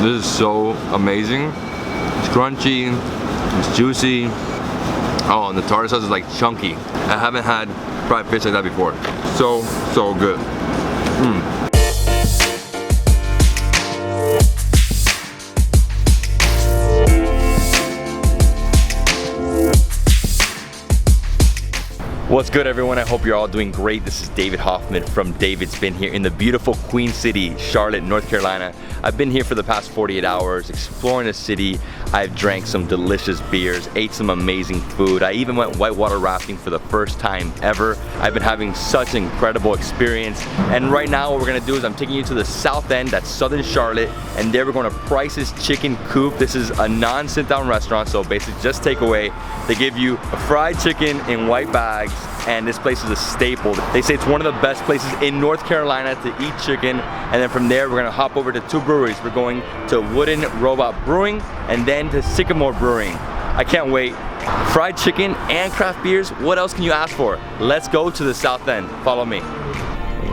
This is so amazing. It's crunchy, it's juicy. Oh, and the tartar sauce is like chunky. I haven't had fried fish like that before. So good. What's good, everyone? I hope you're all doing great. This is David Hoffman from Davidsbeenhere in the beautiful Queen City, Charlotte, North Carolina. I've been here for the past 48 hours exploring the city. I've drank some delicious beers, ate some amazing food. I even went whitewater rafting for the first time ever. I've been having such an incredible experience. And right now what we're gonna do is I'm taking you to the south end, that's Southern Charlotte, and there we're going to Price's Chicken Coop. This is a non-sit-down restaurant, so basically just takeaway. They give you a fried chicken in white bags, and this place is a staple. They say it's one of the best places in North Carolina to eat chicken. And then from there, we're gonna hop over to two breweries. We're going to Wooden Robot Brewing and then to Sycamore Brewing. I can't wait. Fried chicken and craft beers, what else can you ask for? Let's go to the south end. Follow me.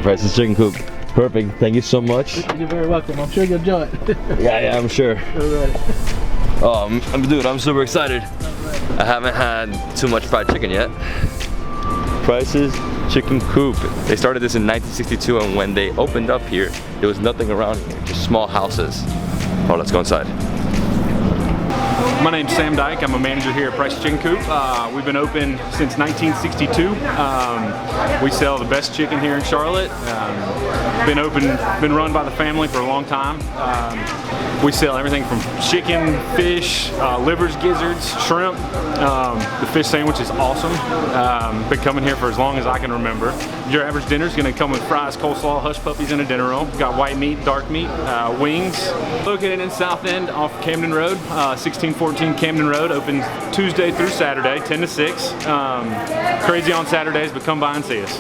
Price's Chicken Coop. Perfect, thank you so mumuch. You're very welcome. I'm sure you'll enjoy it. Yeah, I'm sure. All right. Oh, dude, I'm super excited. I haven't had too much fried chicken yet. Price's Chicken Coop. They started this in 1962, and when they opened up here, there was nothing around here, just small houses. Oh, let's go inside. My name's Sam Dyke. I'm a manager here at Price's Chicken Coop. We've been open since 1962. We sell the best chicken here in Charlotte. Been run by the family for a long time. We sell everything from chicken, fish, livers, gizzards, shrimp. The fish sandwich is awesome. Been coming here for as long as I can remember. Your average dinner is going to come with fries, coleslaw, hush puppies, and a dinner roll. Got white meat, dark meat, wings. Located in South End off Camden Road, 1614 Camden Road. Open Tuesday through Saturday, 10 to 6. Crazy on Saturdays, but come by and see us.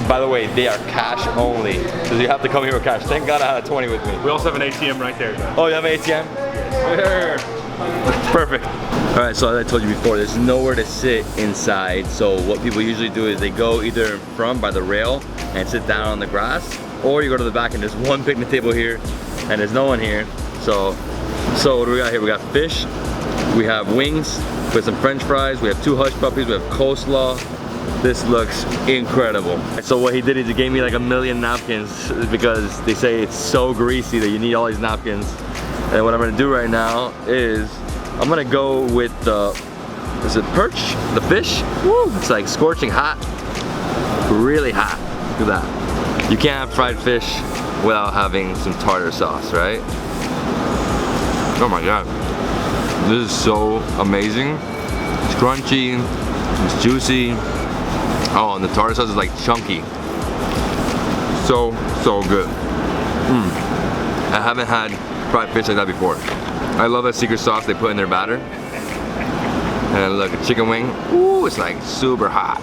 By the way, they are cash only, so you have to come here with cash. Thank God I had a 20 with me. We also have an ATM right there. Oh, you have an ATM? Yes. Perfect. All right, so as I told you before, there's nowhere to sit inside. So what people usually do is they go either in front by the rail and sit down on the grass, or you go to the back and there's one picnic table here and there's no one here. So what do we got here? We got fish, we have wings, with some french fries, we have two hush puppies, we have coleslaw. This looks incredible. So what he did is he gave me like 1,000,000 napkins because they say it's so greasy that you need all these napkins. And what I'm gonna do right now is I'm gonna go with the, is it perch? The fish? Woo! It's like scorching hot, really hot. Look at that. You can't have fried fish without having some tartar sauce, right? Oh my God. This is so amazing. It's crunchy, it's juicy. Oh, and the tartar sauce is like chunky. So good. I haven't had fried fish like that before. I love that secret sauce they put in their batter. And look, a chicken wing, ooh, it's like super hot.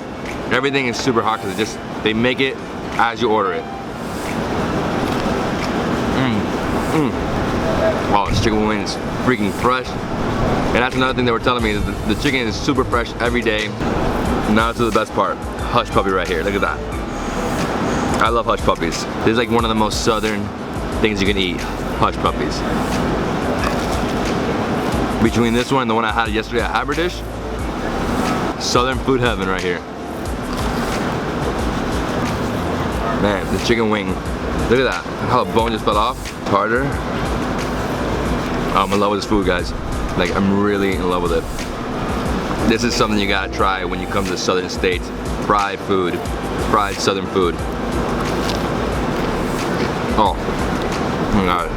Everything is super hot because they make it as you order it. Oh, this chicken wing is freaking fresh. And that's another thing they were telling me, is the chicken is super fresh every day. Now to the best part, hush puppy right here, look at that. I love hush puppies. This is like one of the most southern things you can eat, hush puppies. Between this one and the one I had yesterday at Haberdish, southern food heaven right here. Man, the chicken wing, look at that, how the bone just fell off. Tartar. I'm in love with this food, guys. Like, I'm really in love with it. This is something you gotta try when you come to the southern states. Fried food, fried southern food. Oh my God,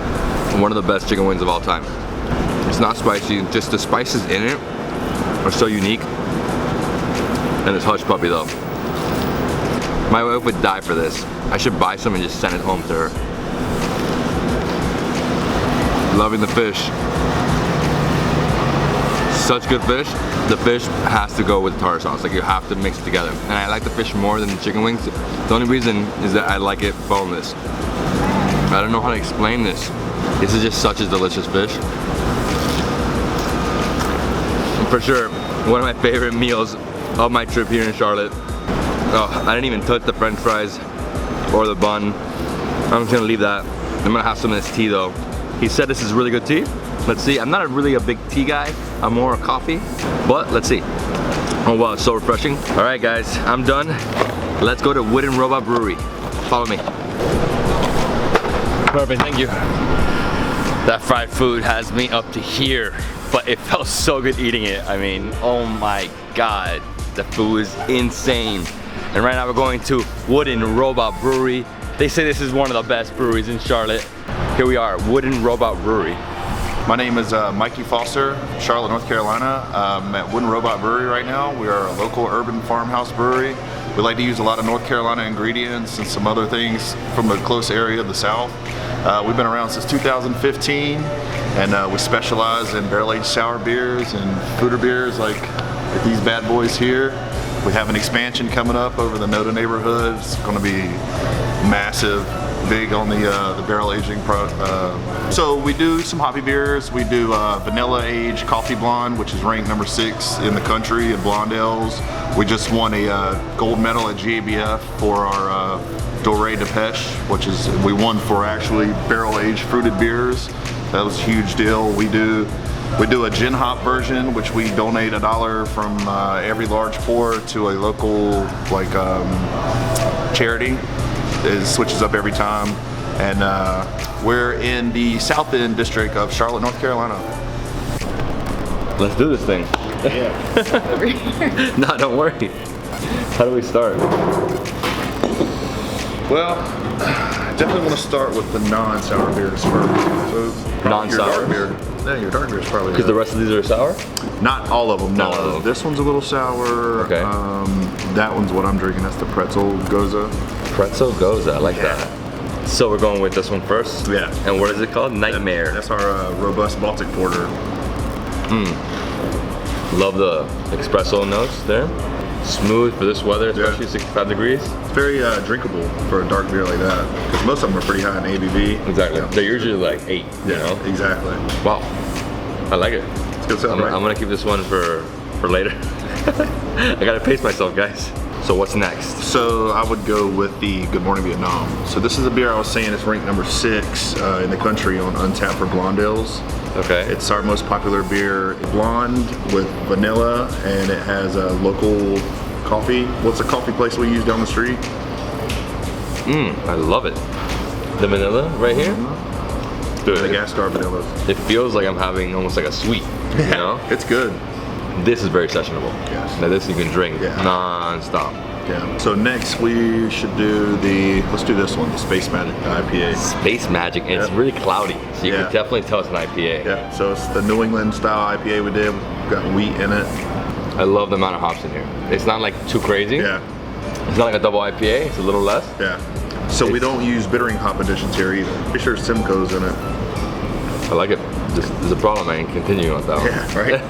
one of the best chicken wings of all time. It's not spicy, just the spices in it are so unique. And it's hush puppy though. My wife would die for this. I should buy some and just send it home to her. Loving the fish. Such good fish. The fish has to go with tartar sauce. Like, you have to mix it together. And I like the fish more than the chicken wings. The only reason is that I like it boneless. I don't know how to explain this. This is just such a delicious fish. And for sure, one of my favorite meals of my trip here in Charlotte. Oh, I didn't even touch the french fries or the bun. I'm just gonna leave that. I'm gonna have some of this tea though. He said this is really good tea. Let's see. I'm not really a big tea guy. I'm more a coffee, but let's see. Oh wow, it's so refreshing. All right guys, I'm done. Let's go to Wooden Robot Brewery. Follow me. Perfect, thank you. That fried food has me up to here, but it felt so good eating it. I mean, oh my God, the food is insane. And right now we're going to Wooden Robot Brewery. They say this is one of the best breweries in Charlotte. Here we are, Wooden Robot Brewery. My name is Mikey Foster, Charlotte, North Carolina. I'm at Wooden Robot Brewery right now. We are a local urban farmhouse brewery. We like to use a lot of North Carolina ingredients and some other things from the close area of the South. We've been around since 2015, and we specialize in barrel-aged sour beers and foeder beers like these bad boys here. We have an expansion coming up over the Noda neighborhood. It's going to be massive. Big on the barrel aging so we do some hoppy beers. We do vanilla aged coffee blonde, which is ranked number 6 in the country in blonde ales. We just won a gold medal at GABF for our Doré Depeche, which is we won for actually barrel aged fruited beers. That was a huge deal. We do a gin hop version, which we donate $1 from every large pour to a local charity. It switches up every time, and we're in the South End district of Charlotte, North Carolina. Let's do this thing. Yeah. No, don't worry. How do we start? Well, definitely want to start with the non-sour beers first. So Non-sour? Yeah, your dark beer is probably Because the rest of these are sour? not all of them. No, Not all of them. This one's a little sour. Okay. That one's what I'm drinking. That's the Pretzel Gose. Pretzel Gose, I like Yeah. that. So we're going with this one first? Yeah. And what is it called? Nightmare. That's our robust Baltic porter. Love the espresso notes there. Smooth for this weather, especially 65 degrees. It's very drinkable for a dark beer like that, because most of them are pretty high in ABV. Exactly. Yeah. They're usually like 8, you know? Exactly. Wow. I like it. It's good stuff, I'm right? gonna keep this one for later. I gotta pace myself, guys. So what's next? So I would go with the Good Morning Vietnam. So this is a beer I was saying is ranked number 6 in the country on Untappd for blonde ales. Okay. It's our most popular beer, blonde with vanilla, and it has a local coffee. What's the coffee place we use down the street? I love it. The vanilla right here? Dude, The Gas Star vanilla. it feels like I'm having almost like a sweet, you know? It's good. This is very sessionable. Yes. Now this you can drink Yeah. non-stop. Yeah. So next we should do let's do this one, the Space Magic IPA. Space Magic, and it's Yeah. really cloudy, so you Yeah. can definitely tell it's an IPA. Yeah. So it's the New England style IPA we did. We've got wheat in it. I love the amount of hops in here. It's not like too crazy. Yeah. It's not like a double IPA, it's a little less. Yeah. So we don't use bittering hop additions here either. Pretty sure Simcoe's in it. I like it. This is a problem, man. Continue on that one. Yeah, right?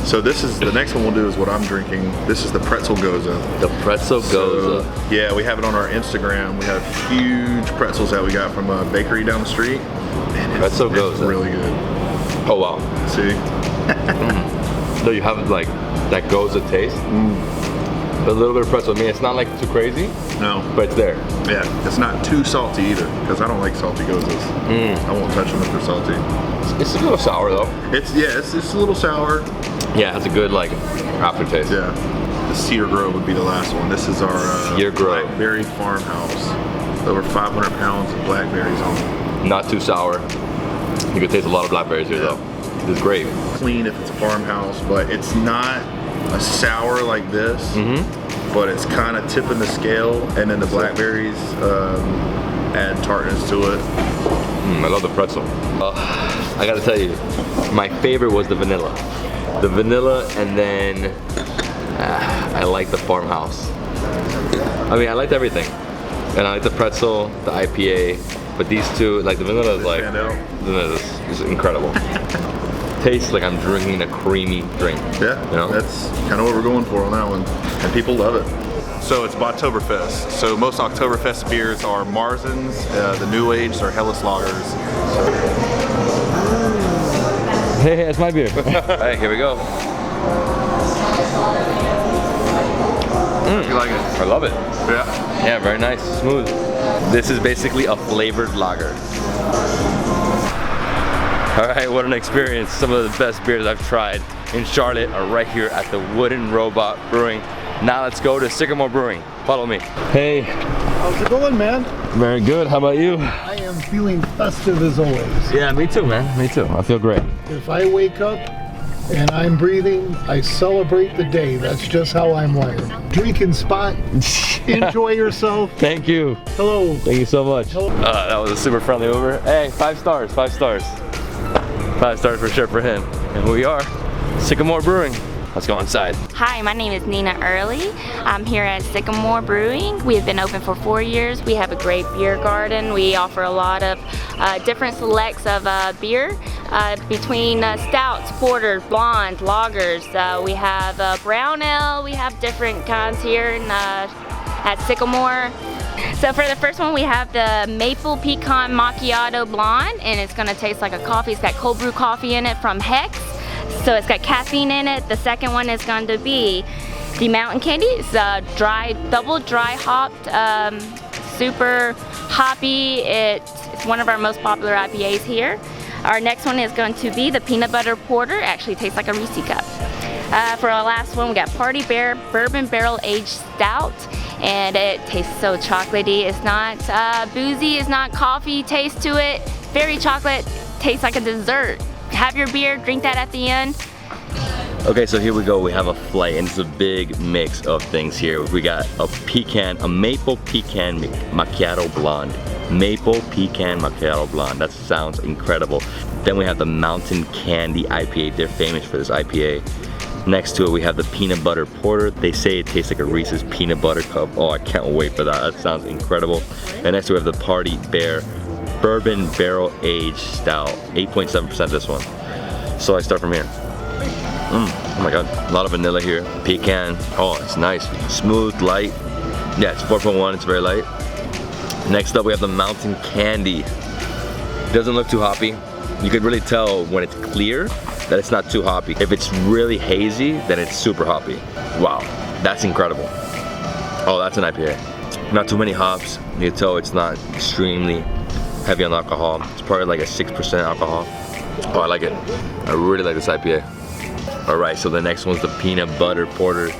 So this is, the next one we'll do is what I'm drinking. This is the Pretzel Gose. The Pretzel Gose. Yeah, we have it on our Instagram. We have huge pretzels that we got from a bakery down the street. Man, Pretzel Gose. really good. Oh wow. See? So you have like that Gose taste. A little bit of pretzel. I mean, it's not like too crazy, No. but it's there. Yeah, it's not too salty either, because I don't like salty Goses. I won't touch them if they're salty. It's a little sour though. It's a little sour. Yeah, it has a good like aftertaste. Yeah. The Cedar Grove would be the last one. This is our Cedar Grove. blackberry farmhouse. Over 500 pounds of blackberries on it. Not too sour. You can taste a lot of blackberries here though. It's great. Clean if it's a farmhouse, but it's not a sour like this. But it's kind of tipping the scale, and then the blackberries add tartness to it. I love the pretzel. I gotta tell you, my favorite was the vanilla. The vanilla, and then I like the farmhouse. I mean, I liked everything. And I like the pretzel, the IPA, but these two, like the vanilla is like, stand out. the vanilla is incredible. Tastes like I'm drinking a creamy drink. Yeah, you know? that's kind of what we're going for on that one. And people love it. So it's Botoberfest. So most Oktoberfest beers are Marzens, the New Age are Helles Lagers. Hey, that's my beer. All right, here we go. You like it? I love it. Yeah. Yeah, very nice, smooth. This is basically a flavored lager. All right, what an experience. Some of the best beers I've tried in Charlotte are right here at the Wooden Robot Brewing. Now let's go to Sycamore Brewing. Follow me. Hey. How's it going, man? Very good, how about you? I am feeling festive as always. Yeah, me too, man, me too. I feel great. If I wake up and I'm breathing, I celebrate the day. That's just how I'm wired. Drinking spot, enjoy yourself. Thank you. Hello. Thank you so much. Hello. That was a super friendly Uber. Hey, 5 stars, 5 stars. 5 stars for sure for him. And here we are, Sycamore Brewing. Let's go inside. Hi, my name is Nina Early. I'm here at Sycamore Brewing. We have been open for 4 years. We have a great beer garden. We offer a lot of different selects of beer between stouts, porters, blondes, lagers. We have brown ale. We have different kinds here at Sycamore. So for the first one, we have the Maple Pecan Macchiato Blonde, and it's gonna taste like a coffee. It's got cold brew coffee in it from Hex. So it's got caffeine in it. The second one is going to be the Mountain Candy. It's double dry hopped, super hoppy. It's one of our most popular IPAs here. Our next one is going to be the Peanut Butter Porter. It actually tastes like a Reese cup. For our last one, we got Party Bear Bourbon Barrel Aged Stout, and it tastes so chocolatey. It's not boozy, it's not coffee taste to it. Very chocolate, tastes like a dessert. Have your beer, drink that at the end. Okay, so here we go. We have a flight, and it's a big mix of things here. We got a maple pecan macchiato blonde. Maple pecan macchiato blonde. That sounds incredible. Then we have the Mountain Candy IPA. They're famous for this IPA. Next to it, we have the peanut butter porter. They say it tastes like a Reese's peanut butter cup. Oh, I can't wait for that. That sounds incredible. And next we have the Party Bear Bourbon Barrel Aged Stout, 8.7% this one. So I start from here. Oh my god, a lot of vanilla here. Pecan, oh, it's nice. Smooth, light. Yeah, it's 4.1, it's very light. Next up we have the Mountain Candy. It doesn't look too hoppy. You can really tell when it's clear that it's not too hoppy. If it's really hazy, then it's super hoppy. Wow, that's incredible. Oh, that's an IPA. Not too many hops. You can tell it's not extremely heavy on alcohol. It's probably like a 6% alcohol. Oh, I like it. I really like this IPA. All right, so the next one's the Peanut Butter Porter.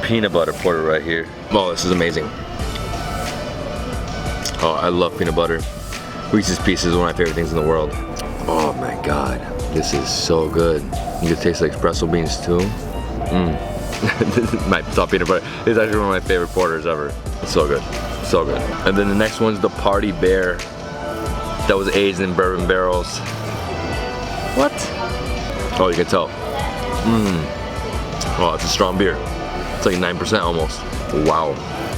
Peanut Butter Porter right here. Oh, this is amazing. Oh, I love peanut butter. Reese's Pieces is one of my favorite things in the world. Oh my God, this is so good. You can taste like pretzel beans too. This is my top peanut butter. This is actually one of my favorite porters ever. It's so good, so good. And then the next one's the Party Bear. That was aged in bourbon barrels. What? Oh, you can tell. Oh, it's a strong beer. It's like 9% almost. Wow.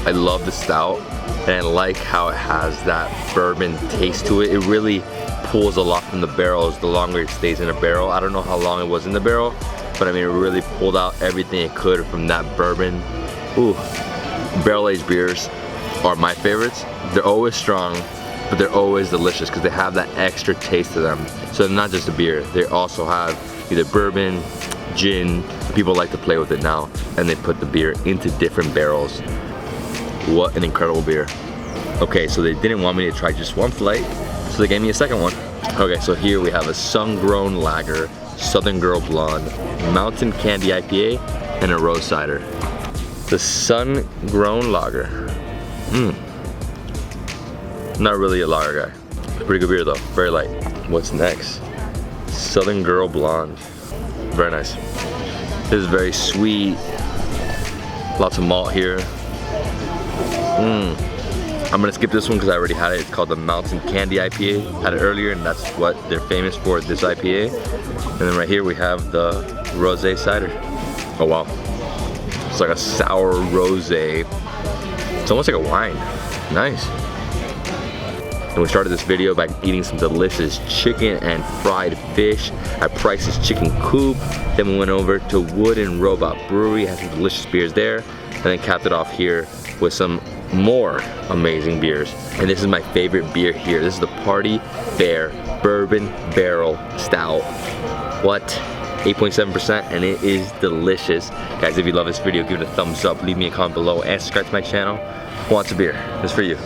I love the stout, and I like how it has that bourbon taste to it. It really pulls a lot from the barrels the longer it stays in a barrel. I don't know how long it was in the barrel, but I mean, it really pulled out everything it could from that bourbon. Ooh, barrel-aged beers are my favorites. They're always strong, but they're always delicious because they have that extra taste to them. So they're not just a beer, they also have either bourbon, gin. People like to play with it now, and they put the beer into different barrels. What an incredible beer. Okay, so they didn't want me to try just one flight, so they gave me a second one. Okay, so here we have a sun-grown lager, Southern Girl Blonde, Mountain Candy IPA, and a rose cider. The sun-grown lager. Not really a lager guy. Pretty good beer though, very light. What's next? Southern Girl Blonde. Very nice. This is very sweet. Lots of malt here. I'm gonna skip this one because I already had it. It's called the Mountain Candy IPA. Had it earlier, and that's what they're famous for, this IPA. And then right here we have the rosé cider. Oh wow. It's like a sour rosé. It's almost like a wine. Nice. And we started this video by eating some delicious chicken and fried fish at Price's Chicken Coop. Then we went over to Wooden Robot Brewery, had some delicious beers there, and then capped it off here with some more amazing beers. And this is my favorite beer here. This is the Party Bear Bourbon Barrel Stout. What? 8.7%, and it is delicious. Guys, if you love this video, give it a thumbs up, leave me a comment below, and subscribe to my channal. Who wants a beer? This is for you.